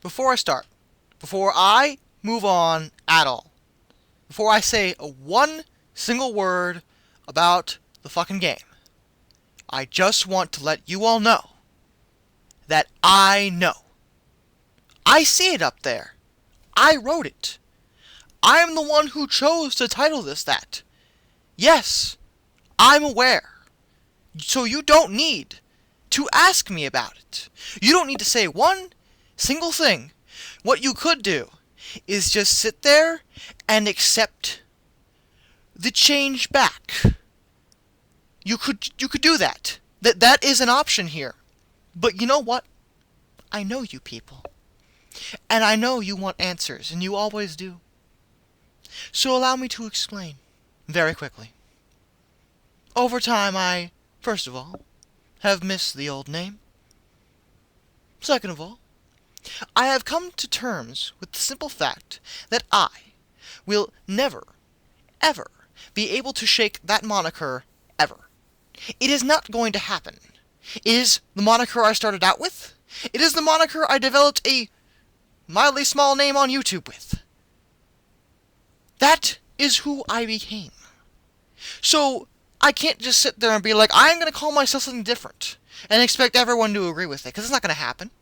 before I start, before I move on at all, before I say one single word about the fucking game, I just want to let you all know that I know. I see it up there. I wrote it. I am the one who chose to title this that. Yes, I'm aware. So you don't need to ask me about it. You don't need to say one single thing. What you could do is just sit there and accept the change back. You could do that. That is an option here. But you know what? I know you people. And I know you want answers, and you always do. So allow me to explain very quickly. Over time, I, first of all, have missed the old name. Second of all, I have come to terms with the simple fact that I will never, ever be able to shake that moniker ever. It is not going to happen. It is the moniker I started out with. It is the moniker I developed a mildly small name on YouTube with. That is who I became. So, I can't just sit there and be like, I'm going to call myself something different, and expect everyone to agree with it, because it's not going to happen.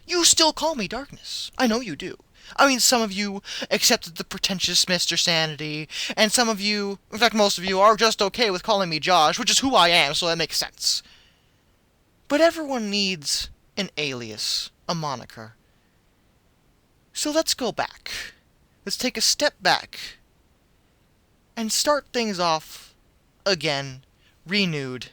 You still call me Darkness. I know you do. I mean, some of you accepted the pretentious Mr. Sanity, and some of you, in fact most of you, are just okay with calling me Josh, which is who I am, so that makes sense. But everyone needs an alias, a moniker. So let's go back. Let's take a step back and start things off again, renewed.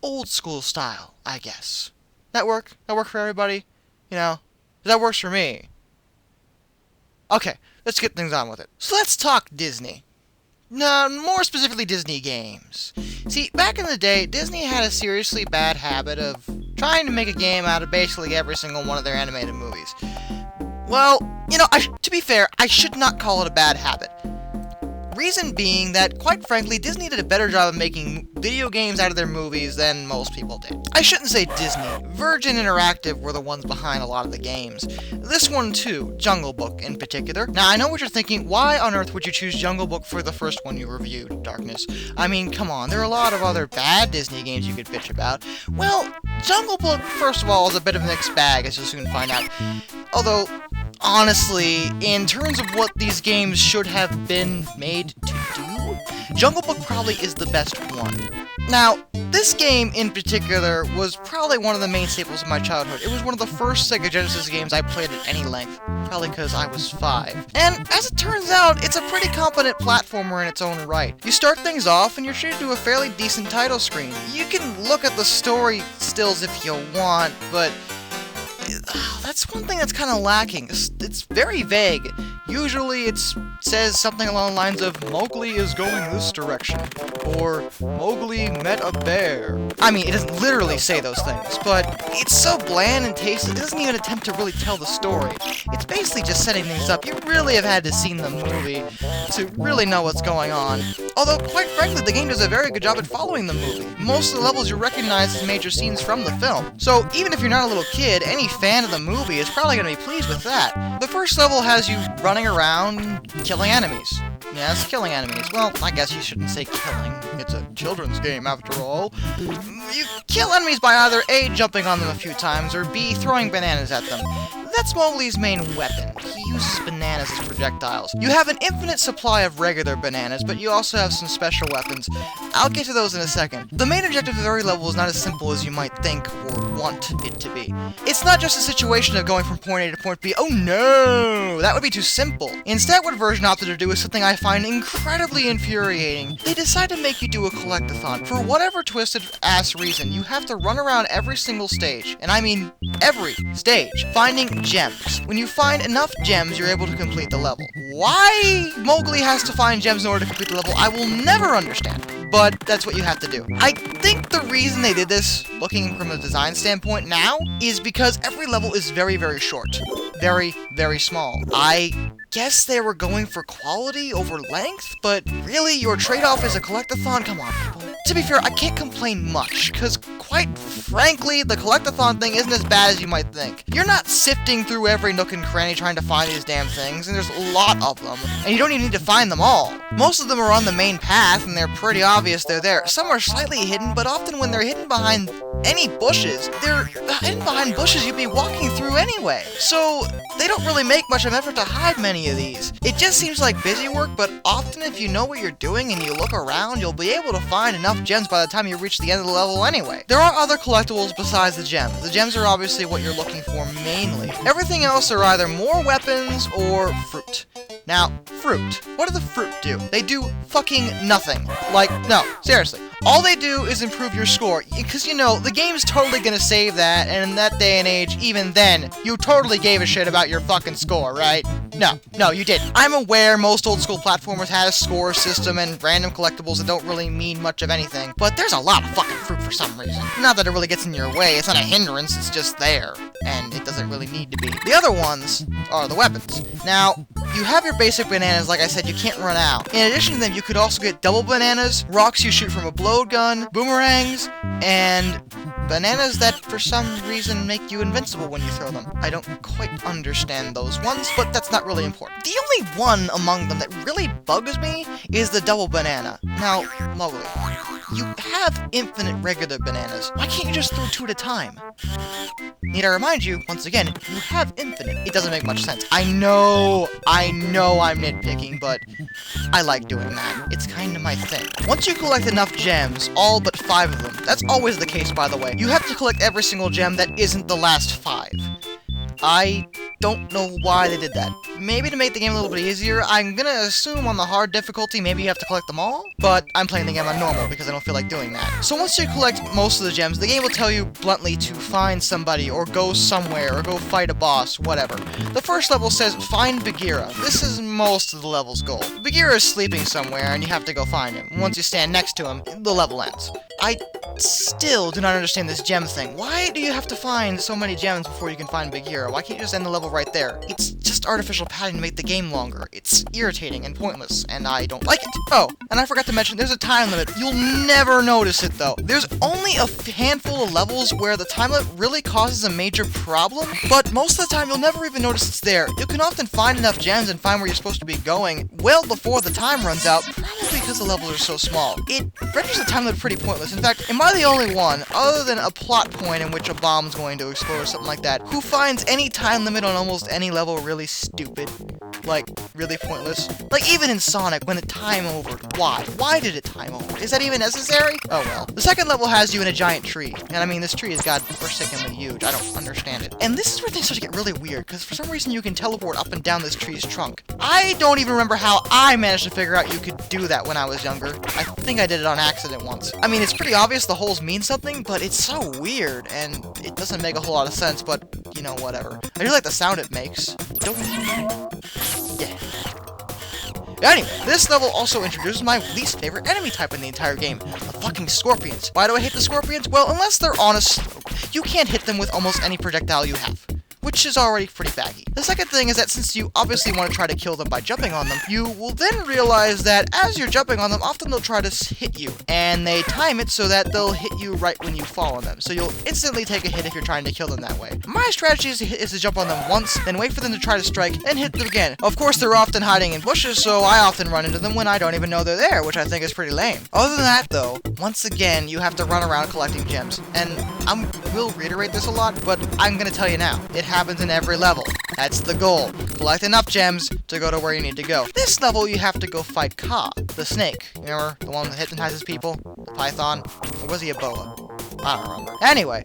Old school style, I guess. That work? That work for everybody? You know, that works for me. Okay, let's get things on with it. So let's talk Disney. No, more specifically Disney games. See, back in the day, Disney had a seriously bad habit of trying to make a game out of basically every single one of their animated movies. Well, you know, to be fair, I should not call it a bad habit. Reason being that, quite frankly, Disney did a better job of making video games out of their movies than most people did. I shouldn't say Disney. Virgin Interactive were the ones behind a lot of the games. This one too, Jungle Book in particular. Now, I know what you're thinking, why on earth would you choose Jungle Book for the first one you reviewed, Darkness? I mean, come on, there are a lot of other bad Disney games you could bitch about. Well, Jungle Book, first of all, is a bit of a mixed bag, as you'll soon find out. Although, honestly, in terms of what these games should have been made to do, Jungle Book probably is the best one. Now, this game in particular was probably one of the main staples of my childhood. It was one of the first Sega Genesis games I played at any length, probably because I was 5. And as it turns out, it's a pretty competent platformer in its own right. You start things off and you're treated to a fairly decent title screen. You can look at the story stills if you want, but that's one thing that's kind of lacking. It's very vague. Usually it says something along the lines of, Mowgli is going this direction, or Mowgli met a bear. I mean, it doesn't literally say those things, but it's so bland and tasteless, it doesn't even attempt to really tell the story. It's basically just setting things up. You really have had to see the movie to really know what's going on. Although, quite frankly, the game does a very good job at following the movie. Most of the levels you recognize as major scenes from the film. So, even if you're not a little kid, any fan of the movie is probably going to be pleased with that. The first level has you running around killing enemies. Yes, killing enemies. Well, I guess you shouldn't say killing. It's a children's game, after all. You kill enemies by either A, jumping on them a few times, or B, throwing bananas at them. That's Mowgli's main weapon. He uses bananas as projectiles. You have an infinite supply of regular bananas, but you also have some special weapons. I'll get to those in a second. The main objective of every level is not as simple as you might think or want it to be. It's not just a situation of going from point A to point B. Oh no! That would be too simple. Instead, what Version opted to do is something I find incredibly infuriating. They decide to make you do a collectathon. For whatever twisted-ass reason, you have to run around every single stage, and I mean every stage, finding gems. When you find enough gems, you're able to complete the level. Why Mowgli has to find gems in order to complete the level, I will never understand. But that's what you have to do. I think the reason they did this, looking from a design standpoint now, is because every level is very, very short. Very, very small. I guess they were going for quality over length, but really, your trade-off is a collectathon? Come on, people. To be fair, I can't complain much, because quite frankly, the collectathon thing isn't as bad as you might think. You're not sifting through every nook and cranny trying to find these damn things, and there's a lot of them, and you don't even need to find them all. Most of them are on the main path, and they're pretty obvious they're there. Some are slightly hidden, but often when they're hidden behind any bushes, they're hidden behind bushes you'd be walking through anyway. So, they don't really make much of an effort to hide many of these. It just seems like busy work, but often if you know what you're doing and you look around, you'll be able to find enough gems by the time you reach the end of the level anyway. There are other collectibles besides the gems. The gems are obviously what you're looking for mainly. Everything else are either more weapons or fruit. Now, fruit. What does the fruit do? They do fucking nothing. Like, no, seriously. All they do is improve your score, because, you know, the game's totally gonna save that, and in that day and age, even then, you totally gave a shit about your fucking score, right? No, you didn't. I'm aware most old school platformers had a score system and random collectibles that don't really mean much of anything, but there's a lot of fucking fruit for some reason. Not that it really gets in your way, it's not a hindrance, it's just there, and it doesn't really need to be. The other ones are the weapons. Now, you have your basic bananas, like I said, you can't run out. In addition to them, you could also get double bananas, rocks you shoot from a blowgun, boomerangs, and bananas that for some reason make you invincible when you throw them. I don't quite understand those ones, but that's not really important. The only one among them that really bugs me is the double banana. Now, Mowgli, you have infinite regular bananas. Why can't you just throw 2 at a time? Need I remind you, once again, you have infinite. It doesn't make much sense. I know I'm nitpicking, but I like doing that. It's kinda my thing. Once you collect enough gems, all but 5 of them, that's always the case by the way, you have to collect every single gem that isn't the last 5. I don't know why they did that. Maybe to make the game a little bit easier. I'm gonna assume on the hard difficulty, maybe you have to collect them all, but I'm playing the game on normal because I don't feel like doing that. So once you collect most of the gems, the game will tell you bluntly to find somebody, or go somewhere, or go fight a boss, whatever. The first level says, find Bagheera. This is most of the level's goal. Bagheera is sleeping somewhere, and you have to go find him. Once you stand next to him, the level ends. I still do not understand this gem thing. Why do you have to find so many gems before you can find Bagheera? Why can't you just end the level right there? It's just artificial padding to make the game longer. It's irritating and pointless, and I don't like it. Oh, and I forgot to mention, there's a time limit. You'll never notice it, though. There's only a handful of levels where the time limit really causes a major problem, but most of the time you'll never even notice it's there. You can often find enough gems and find where you're supposed to be going well before the time runs out, probably because the levels are so small. It renders the time limit pretty pointless. In fact, am I the only one, other than a plot point in which a bomb's going to explode or something like that, who finds any time limit on almost any level really stupid? Like, really pointless? Like, even in Sonic, when it time overed. Why? Why did it time over? Is that even necessary? Oh well. The second level has you in a giant tree. And I mean, this tree is god-forsakenly huge. I don't understand it. And this is where things start to get really weird, because for some reason you can teleport up and down this tree's trunk. I don't even remember how I managed to figure out you could do that when I was younger. I think I did it on accident once. I mean, it's pretty obvious the holes mean something, but it's so weird, and it doesn't make a whole lot of sense, but, you know, whatever. I do like the sound it makes. Yeah. Anyway, this level also introduces my least favorite enemy type in the entire game, the fucking scorpions. Why do I hate the scorpions? Well, unless they're on a slope, you can't hit them with almost any projectile you have, which is already pretty baggy. The second thing is that since you obviously want to try to kill them by jumping on them, you will then realize that as you're jumping on them, often they'll try to hit you, and they time it so that they'll hit you right when you fall on them, so you'll instantly take a hit if you're trying to kill them that way. My strategy is to jump on them once, then wait for them to try to strike, and hit them again. Of course, they're often hiding in bushes, so I often run into them when I don't even know they're there, which I think is pretty lame. Other than that, though, once again, you have to run around collecting gems, and I will reiterate this a lot, but I'm gonna tell you now, it happens in every level. That's the goal. Collect enough gems to go to where you need to go. This level, you have to go fight Ka, the snake. Remember? The one that hypnotizes people? The python? Or was he a boa? I don't remember. Anyway,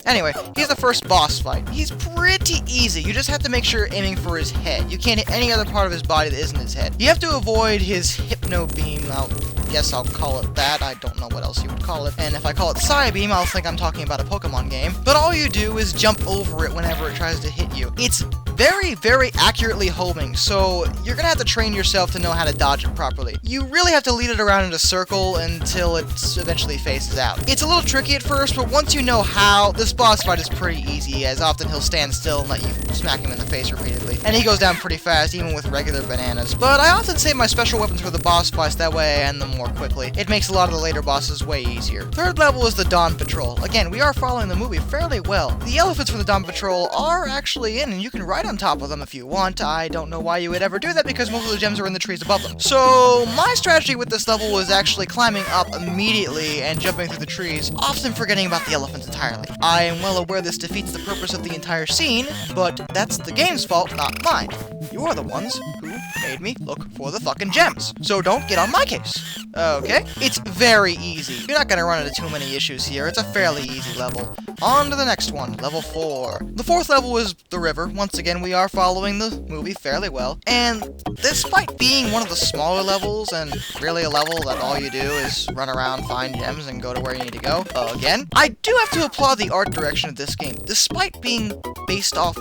he's the first boss fight. He's pretty easy. You just have to make sure you're aiming for his head. You can't hit any other part of his body that isn't his head. You have to avoid his hypno beam. I guess I'll call it that. I don't know what else you would call it. And if I call it Psy Beam, I'll think I'm talking about a Pokemon game. But all you do is jump over it whenever it tries to hit you. It's very, very accurately homing, so you're gonna have to train yourself to know how to dodge it properly. You really have to lead it around in a circle until it eventually faces out. It's a little tricky at first, but once you know how, this boss fight is pretty easy, as often he'll stand still and let you smack him in the face repeatedly. And he goes down pretty fast, even with regular bananas. But I often save my special weapons for the boss fights, that way I end them more more quickly. It makes a lot of the later bosses way easier. Third level is the Dawn Patrol. Again, we are following the movie fairly well. The elephants from the Dawn Patrol are actually in, and you can ride on top of them if you want. I don't know why you would ever do that because most of the gems are in the trees above them. So my strategy with this level was actually climbing up immediately and jumping through the trees, often forgetting about the elephants entirely. I am well aware this defeats the purpose of the entire scene, but that's the game's fault, not mine. You are the ones who made me look for the fucking gems, so don't get on my case. Okay? It's very easy. You're not gonna run into too many issues here. It's a fairly easy level. On to the next one, level 4. The fourth level is the river. Once again, we are following the movie fairly well, and despite being one of the smaller levels, and really a level that all you do is run around, find gems, and go to where you need to go, again, I do have to applaud the art direction of this game. Despite being based off,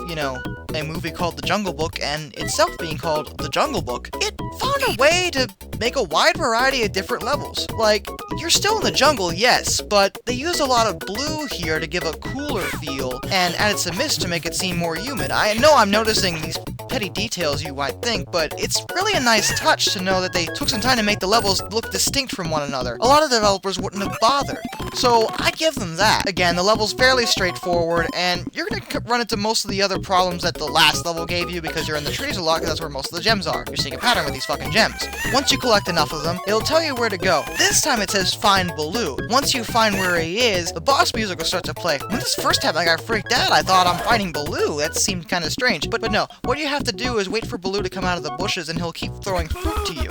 a movie called The Jungle Book, and itself being called The Jungle Book, it found a way to make a wide variety of different levels. Like, you're still in the jungle, yes, but they use a lot of blue here to give a cooler feel, and added some mist to make it seem more human. I know I'm noticing these petty details you might think, but it's really a nice touch to know that they took some time to make the levels look distinct from one another. A lot of developers wouldn't have bothered, so I give them that. Again, the level's fairly straightforward, and you're gonna run into most of the other problems that the last level gave you because you're in the trees a lot, because that's where most of the gems are. You're seeing a pattern with these fucking gems. Once you collect enough of them, it'll tell you where to go. This time it says find Baloo. Once you find where he is, the boss music will start to play. When this first happened, I got freaked out. I thought I'm fighting Baloo. That seemed kind of strange. But no, what you have to do is wait for Baloo to come out of the bushes, and he'll keep throwing fruit to you.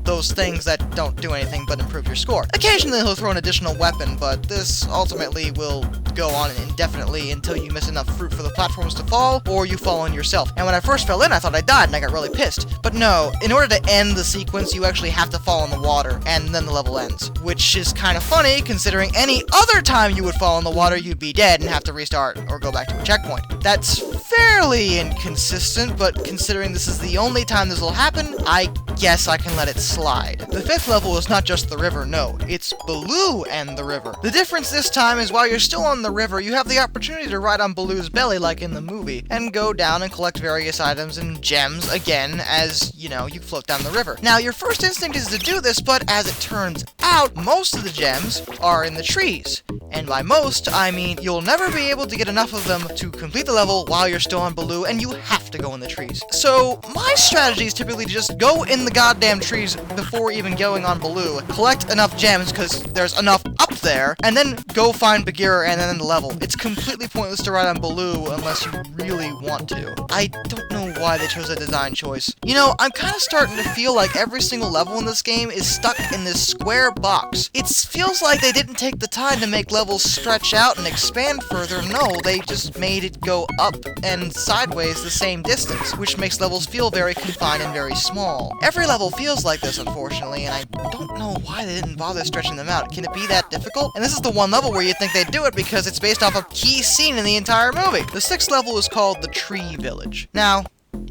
Those things that don't do anything but improve your score. Occasionally he'll throw an additional weapon, but this ultimately will go on indefinitely until you miss enough fruit for the platforms to fall, or you fall in yourself. And when I first fell in, I thought I died, and I got really pissed. But no, in order to end the sequence, you actually have to fall in the water, and then the level ends. Which is kind of funny, considering any other time you would fall in the water, you'd be dead and have to restart, or go back to a checkpoint. That's fairly inconsistent, but considering this is the only time this will happen, I guess I can let it slide. The fifth level is not just the river, no, it's Baloo and the river. The difference this time is while you're still on the river, you have the opportunity to ride on Baloo's belly like in the movie, and go down and collect various items and gems again as, you float down the river. Now, your first instinct is to do this, but as it turns out, most of the gems are in the trees. And by most, I mean you'll never be able to get enough of them to complete the level while you're still on Baloo, and you have to go in the trees. So, my strategy is typically to just go in the goddamn trees before even going on Baloo, collect enough gems, because there's enough up there, and then go find Bagheera and then end the level. It's completely pointless to ride on Baloo unless you really want to. I don't know why they chose that design choice. I'm kind of starting to feel like every single level in this game is stuck in this square box. It feels like they didn't take the time to make levels stretch out and expand further. No, they just made it go up and sideways the same distance, which makes levels feel very confined and very small. Every level feels like this, unfortunately, and I don't know why they didn't bother stretching them out. Can it be that difficult? And this is the one level where you think they'd do it because it's based off a key scene in the entire movie. The sixth level is called the Tree Village. Now,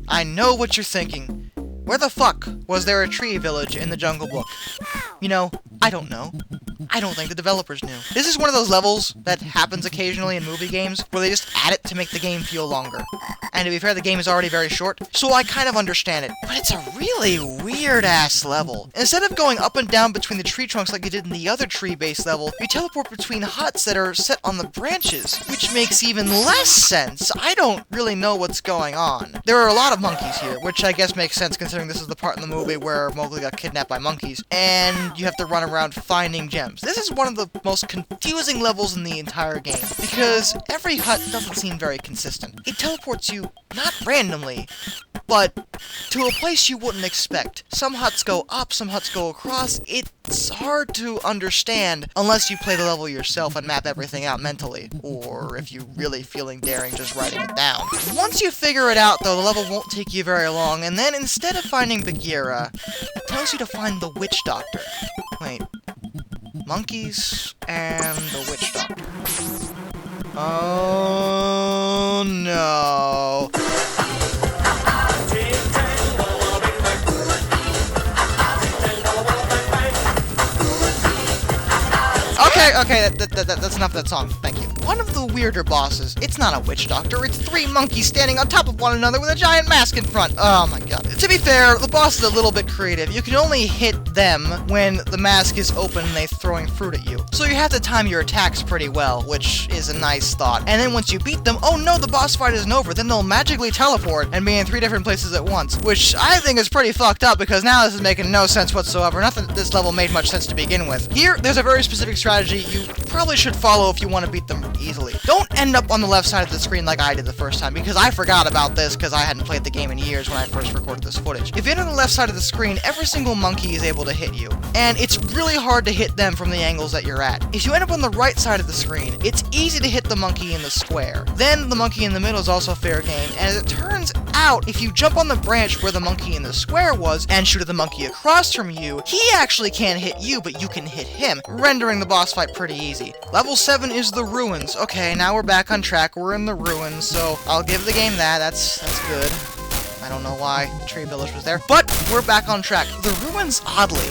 I know what you're thinking. Where the fuck was there a tree village in the Jungle Book? I don't know. I don't think the developers knew. This is one of those levels that happens occasionally in movie games where they just add it to make the game feel longer. And to be fair, the game is already very short, so I kind of understand it. But it's a really weird-ass level. Instead of going up and down between the tree trunks like you did in the other tree-based level, you teleport between huts that are set on the branches, which makes even less sense. I don't really know what's going on. There are a lot of monkeys here, which I guess makes sense considering this is the part in the movie where Mowgli got kidnapped by monkeys, and you have to run around finding gems. This is one of the most confusing levels in the entire game, because every hut doesn't seem very consistent. It teleports you, not randomly, but to a place you wouldn't expect. Some huts go up, some huts go across. It's hard to understand unless you play the level yourself and map everything out mentally, or if you're really feeling daring just writing it down. Once you figure it out, though, the level won't take you very long, and then instead of finding Bagheera, it tells you to find the witch doctor. Wait. Monkeys and the witch doctor. Oh no. Okay, that's enough of that song. Thank you. one of the weirder bosses. It's not a witch doctor, it's 3 monkeys standing on top of one another with a giant mask in front. Oh my god. To be fair, the boss is a little bit creative. You can only hit them when the mask is open and they're throwing fruit at you. So you have to time your attacks pretty well, which is a nice thought. And then once you beat them, oh no, the boss fight isn't over. Then they'll magically teleport and be in 3 different places at once, which I think is pretty fucked up because now this is making no sense whatsoever. Not that this level made much sense to begin with. Here, there's a very specific strategy you probably should follow if you want to beat them easily. Don't end up on the left side of the screen like I did the first time, because I forgot about this because I hadn't played the game in years when I first recorded this footage. If you're on the left side of the screen, every single monkey is able to hit you, and it's really hard to hit them from the angles that you're at. If you end up on the right side of the screen, it's easy to hit the monkey in the square. Then the monkey in the middle is also fair game, and as it turns out, if you jump on the branch where the monkey in the square was and shoot at the monkey across from you, he actually can't hit you, but you can hit him, rendering the boss fight pretty easy. Level 7 is the ruins. Okay, now we're back on track. We're in the ruins, so I'll give the game that. That's good. I don't know why the tree village was there, but we're back on track. The ruins, oddly,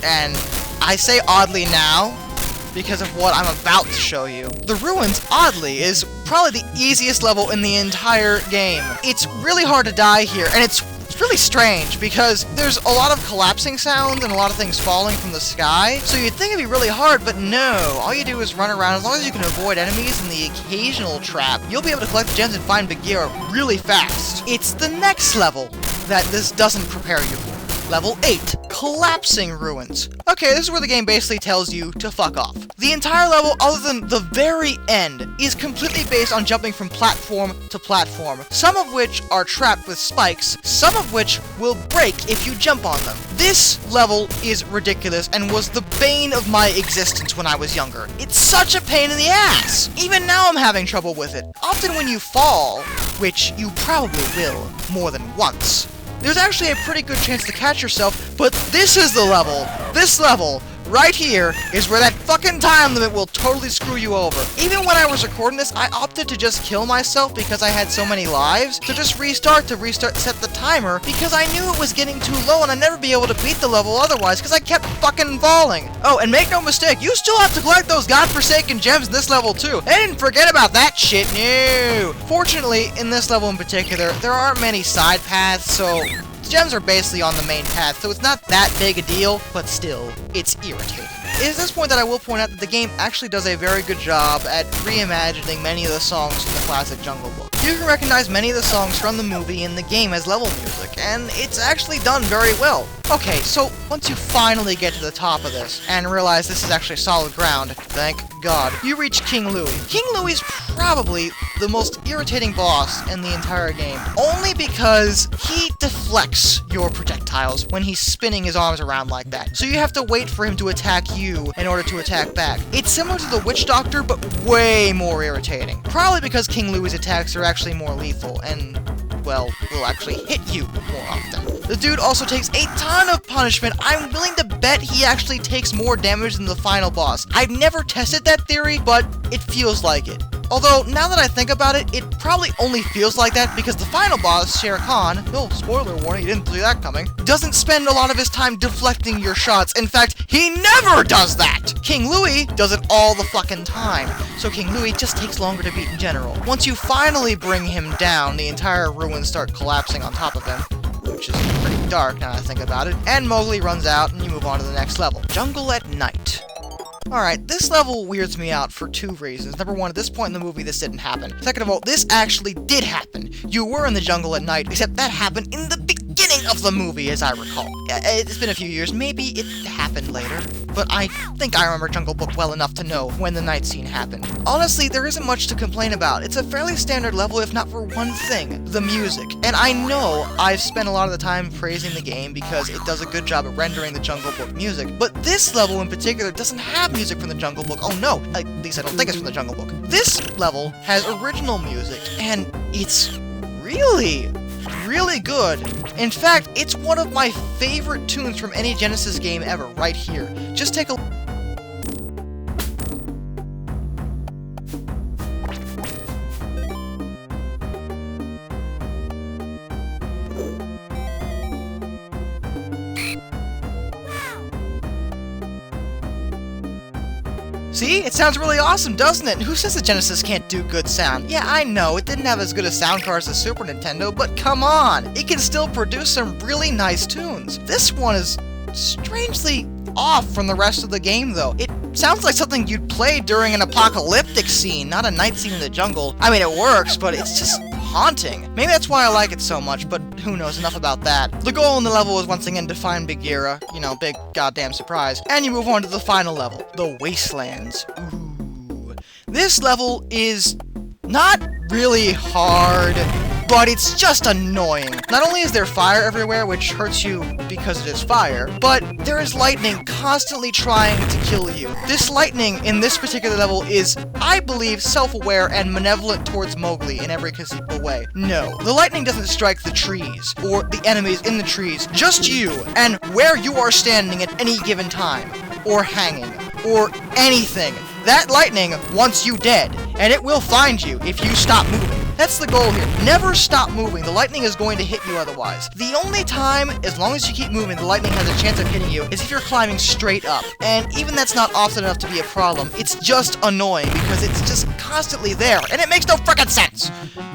and I say oddly now because of what I'm about to show you. The ruins, oddly, is probably the easiest level in the entire game. It's really hard to die here, and it's really strange because there's a lot of collapsing sounds and a lot of things falling from the sky, so you'd think it'd be really hard, but no. All you do is run around. As long as you can avoid enemies and the occasional trap, you'll be able to collect the gems and find Bagheera really fast. It's the next level that this doesn't prepare you for. Level 8, Collapsing Ruins. Okay, this is where the game basically tells you to fuck off. The entire level, other than the very end, is completely based on jumping from platform to platform, some of which are trapped with spikes, some of which will break if you jump on them. This level is ridiculous and was the bane of my existence when I was younger. It's such a pain in the ass! Even now I'm having trouble with it. Often when you fall, which you probably will more than once, there's actually a pretty good chance to catch yourself, but this is the level. This level, right here, is where that fucking time limit will totally screw you over. Even when I was recording this, I opted to just kill myself because I had so many lives, to just restart, set the timer, because I knew it was getting too low and I'd never be able to beat the level otherwise, because I kept fucking falling. Oh, and make no mistake, you still have to collect those godforsaken gems in this level too. I didn't forget about that shit, no. Fortunately, in this level in particular, there aren't many side paths, so gems are basically on the main path, so it's not that big a deal, but still, it's irritating. It is this point that I will point out that the game actually does a very good job at reimagining many of the songs from the classic Jungle Book. You can recognize many of the songs from the movie in the game as level music, and it's actually done very well. Okay, so once you finally get to the top of this, and realize this is actually solid ground, thank God, you reach King Louie. King Louie's probably the most irritating boss in the entire game, only because he deflects your projectiles when he's spinning his arms around like that. So you have to wait for him to attack you in order to attack back. It's similar to the Witch Doctor, but way more irritating. Probably because King Louie's attacks are actually more lethal, and, well, will actually hit you more often. The dude also takes a ton of punishment. I'm willing to bet he actually takes more damage than the final boss. I've never tested that theory, but it feels like it. Although, now that I think about it, it probably only feels like that because the final boss, Shere Khan, oh, spoiler warning, you didn't see that coming, doesn't spend a lot of his time deflecting your shots. In fact, he never does that! King Louie does it all the fucking time, so King Louie just takes longer to beat in general. Once you finally bring him down, the entire ruins start collapsing on top of him, which is pretty dark now that I think about it, and Mowgli runs out and you move on to the next level. Jungle at Night. Alright, this level weirds me out for 2 reasons. Number 1, at this point in the movie, this didn't happen. Second of all, this actually did happen. You were in the jungle at night, except that happened in the beginning of the movie, as I recall. It's been a few years, maybe it happened later, but I think I remember Jungle Book well enough to know when the night scene happened. Honestly, there isn't much to complain about. It's a fairly standard level, if not for one thing, the music. And I know I've spent a lot of the time praising the game because it does a good job at rendering the Jungle Book music, but this level in particular doesn't have music from the Jungle Book. Oh no, at least I don't think it's from the Jungle Book. This level has original music, and it's really good. In fact, it's one of my favorite tunes from any Genesis game ever, right here. Just take a See? It sounds really awesome, doesn't it? Who says the Genesis can't do good sound? Yeah, I know, it didn't have as good a sound card as the Super Nintendo, but come on! It can still produce some really nice tunes. This one is strangely off from the rest of the game, though. It sounds like something you'd play during an apocalyptic scene, not a night scene in the jungle. I mean, it works, but it's just haunting. Maybe that's why I like it so much, but who knows, enough about that. The goal in the level is once again to find Big Gira, you know, big goddamn surprise, and you move on to the final level, the Wastelands. Ooh. This level is not really hard, but it's just annoying. Not only is there fire everywhere, which hurts you because it is fire, but there is lightning constantly trying to kill you. This lightning in this particular level is, I believe, self-aware and malevolent towards Mowgli in every conceivable way. No, the lightning doesn't strike the trees, or the enemies in the trees, just you, and where you are standing at any given time, or hanging, or anything. That lightning wants you dead, and it will find you if you stop moving. That's the goal here. Never stop moving. The lightning is going to hit you otherwise. The only time, as long as you keep moving, the lightning has a chance of hitting you is if you're climbing straight up. And even that's not often enough to be a problem. It's just annoying because it's just constantly there, and it makes no frickin' sense.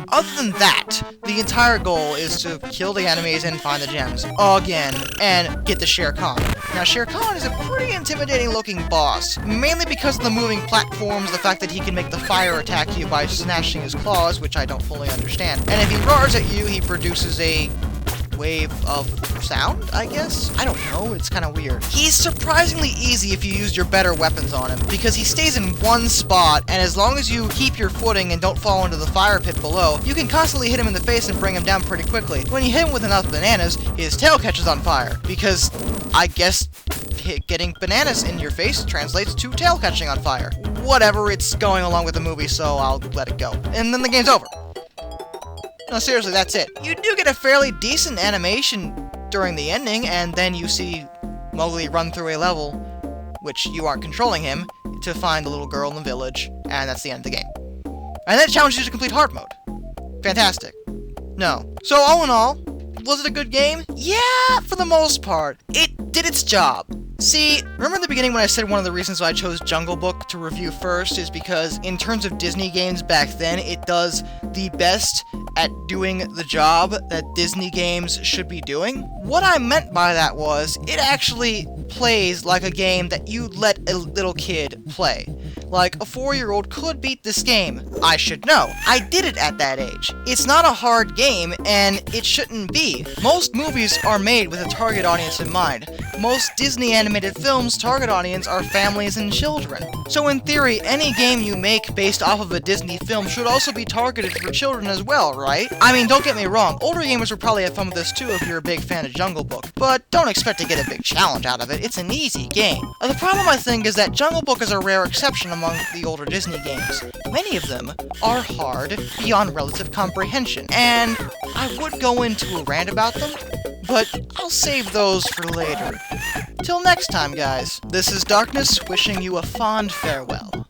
Other than that, the entire goal is to kill the enemies and find the gems again, and get the Shere Khan. Now, Shere Khan is a pretty intimidating looking boss, mainly because of the moving platforms, the fact that he can make the fire attack you by snatching his claws, which I don't fully understand. And if he roars at you, he produces a wave of sound, I guess? I don't know, it's kind of weird. He's surprisingly easy if you use your better weapons on him, because he stays in one spot, and as long as you keep your footing and don't fall into the fire pit below, you can constantly hit him in the face and bring him down pretty quickly. When you hit him with enough bananas, his tail catches on fire, because I guess getting bananas in your face translates to tail catching on fire. Whatever, it's going along with the movie, so I'll let it go. And then the game's over. No, seriously, that's it. You do get a fairly decent animation during the ending, and then you see Mowgli run through a level, which you aren't controlling him, to find the little girl in the village, and that's the end of the game. And then it challenges you to complete hard mode. Fantastic. No. So all in all, was it a good game? Yeah, for the most part. It did its job. See, remember in the beginning when I said one of the reasons why I chose Jungle Book to review first is because in terms of Disney games back then, it does the best at doing the job that Disney games should be doing? What I meant by that was, it actually plays like a game that you'd let a little kid play. Like, a 4-year-old could beat this game. I should know. I did it at that age. It's not a hard game, and it shouldn't be. Most movies are made with a target audience in mind. Most Disney animated films' target audience are families and children. So in theory, any game you make based off of a Disney film should also be targeted for children as well, right? I mean, don't get me wrong, older gamers would probably have fun with this too if you're a big fan of Jungle Book, but don't expect to get a big challenge out of it. It's an easy game. The problem, I think, is that Jungle Book is a rare exception among the older Disney games. Many of them are hard beyond relative comprehension, and I would go into a rant about them, but I'll save those for later. Till next time, guys, this is Darkness wishing you a fond farewell.